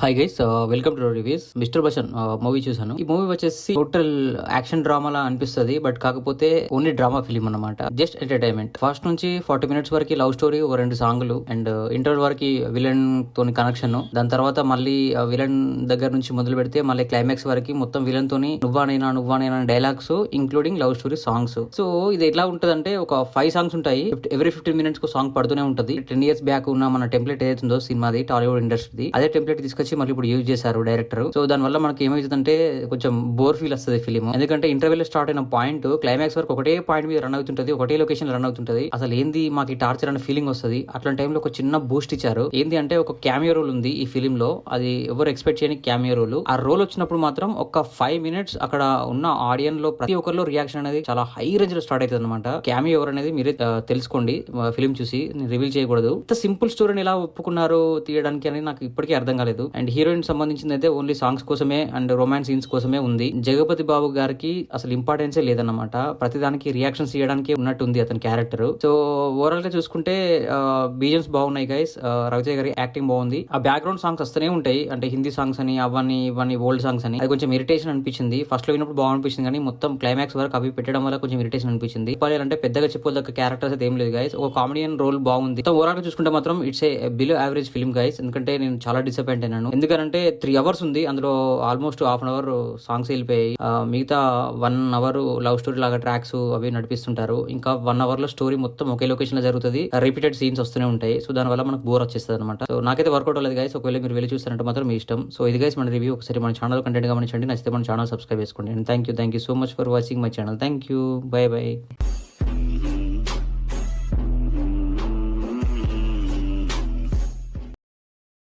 Hi guys, welcome to reviews. Mister Bachchan movie చూసాను. ఈ movie వచ్చేసి టోటల్ యాక్షన్ డ్రామా లా అనిపిస్తుంది. బట్ కాకపోతే ఓన్లీ డ్రామా ఫిలిం అన్నమాట. Just entertainment. ఫస్ట్ నుంచి 40 minutes వరకు లవ్ స్టోరీ, ఒక 2 సాంగ్లు అండ్ ఇంటర్ వరకు విలన్ తోని కనెక్షన్. దాని తర్వాత మళ్ళీ విలన్ దగ్గర నుంచి మొదలు పెడితే మళ్ళీ క్లైమాక్స్ వరకు మొత్తం విలన్ తోని నువ్వానైనా dialogues including love story songs. So ఇది ఎట్లా ఉంటదంటే ఒక 5 సాంగ్స్ ఉంటాయి. ఎవ్రీ 15 minutes కు సాంగ్ పడుతూనే ఉంటది. 10 years బ్యాక్ ఉన్న మన టెంప్లెట్ ఏదైతుందో సినిమాది, టాలీవుడ్ ఇండస్ట్రీది, అదే టెంప్లెట్ తీసుకొచ్చి మళ్ళీ ఇప్పుడు యూజ్ చేశారు డైరెక్టర్. సో దాని వల్ల మనకి ఏమవుతుందంటే కొంచెం బోర్ ఫీల్ వస్తుంది ఫిలిం. ఎందుకంటే ఇంటర్వెల్ స్టార్ట్ అయిన పాయింట్ క్లైమాక్స్ వరకు ఒకటే పాయింట్ మీద రన్ అవుతుంటది, ఒకటే లొకేషన్ రన్ అవుతుంటది. అసలు ఏంది మాకు ఈ టార్చర్ అనే ఫీలింగ్ వస్తుంది. అట్లాంటి టైంలో ఒక చిన్న బూస్ట్ ఇచ్చారు. ఏంది అంటే ఒక క్యామియో రోల్ ఉంది ఈ ఫిలిం లో. అది ఎవరు ఎక్స్పెక్ట్ చేయని క్యామియో రోల్. ఆ రోల్ వచ్చినప్పుడు మాత్రం ఒక 5 minutes అక్కడ ఉన్న ఆడియన్స్ లో ప్రతి ఒక్కరిలో రియాక్షన్ అనేది చాలా హై రేంజ్ లో స్టార్ట్ అవుతుంది అనమాట. క్యామియో ఎవరు అనేది మీరే తెలుసుకోండి ఫిలిం చూసి. రివీల్ చేయకూడదు. ఇంత సింపుల్ స్టోరీని ఎలా ఒప్పుకున్నారు తీయడానికి అని నాకు ఇప్పటికీ అర్థం కాలేదు. అండ్ హీరోయిన్ సంబంధించింది అయితే ఓన్లీ సాంగ్స్ కోసమే అండ్ రొమాన్స్ సీన్స్ కోసమే ఉంది. జగపతి బాబు గారికి అసలు ఇంపార్టెన్సే లేదన్నమాట. ప్రతిదానికి రియాక్షన్స్ ఇవ్వడానికి ఉన్నట్టు ఉంది అతని క్యారెక్టర్. సో ఓవరాల్ గా చూసుకుంటే బీజన్స్ బాగున్నాయి గైస్. రవితేజ గారి యాక్టింగ్ బాగుంది. ఆ బ్యాక్గ్రౌండ్ సాంగ్స్ వస్తూనే ఉంటాయి. అంటే హిందీ సాంగ్స్ అని అవన్నీ ఇవన్నీ ఓల్డ్ సాంగ్స్ అని. అది కొంచెం ఇరిటేషన్ అనిపించింది. ఫస్ట్ లో విన్నప్పుడు బాగా అనిపించింది, కానీ మొత్తం క్లైమాక్స్ వరకు అవి పెట్టడం వల్ల కొంచెం ఇరిటేషన్ అనిపించింది. అంటే పెద్దగా చెప్పుకోదగ్గ క్యారెక్టర్స్ అయితే ఏం లేదు గైస్. ఒక కామెడియన్ రోల్ బాగుంది. ఓవరాల్ గా చూసుకుంటే మాత్రం it's a below average film guys. ఎందుకంటే నేను చాలా డిసప్పాయింట్ అయినాను. ఎందుకంటే 3 hours ఉంది. అందులో ఆల్మోస్ట్ ½ an hour సాంగ్స్ వెళ్ళిపోయాయి. మిగతా 1 hour లవ్ స్టోరీ లాగా ట్రాక్స్ అవి నడిపిస్తుంటారు. ఇంకా 1 hour లో స్టోరీ మొత్తం ఒకే లొకేషన్ లో జరుగుతుంది. రిపీటెడ్ సీన్స్ వస్తూనే ఉంటాయి. సో దాని వల్ల మనకు బోర్ వచ్చేస్తుంది అనమాట. సో నాకైతే వర్కౌట్ అవ్వలేదు గైస్. ఒకవేళ మీరు వెళ్ళి చూస్తారంటే మాత్రం మీ ఇష్టం. సో ఇది గైస్ మన రివ్యూ. ఒకసారి మన ఛానల్ కంటెంట్ గమనించండి. నచ్చితే మన ఛానల్ సబ్స్క్రైబ్ చేసుకోండి. And thank you so much for watching my channel. Thank you. By by.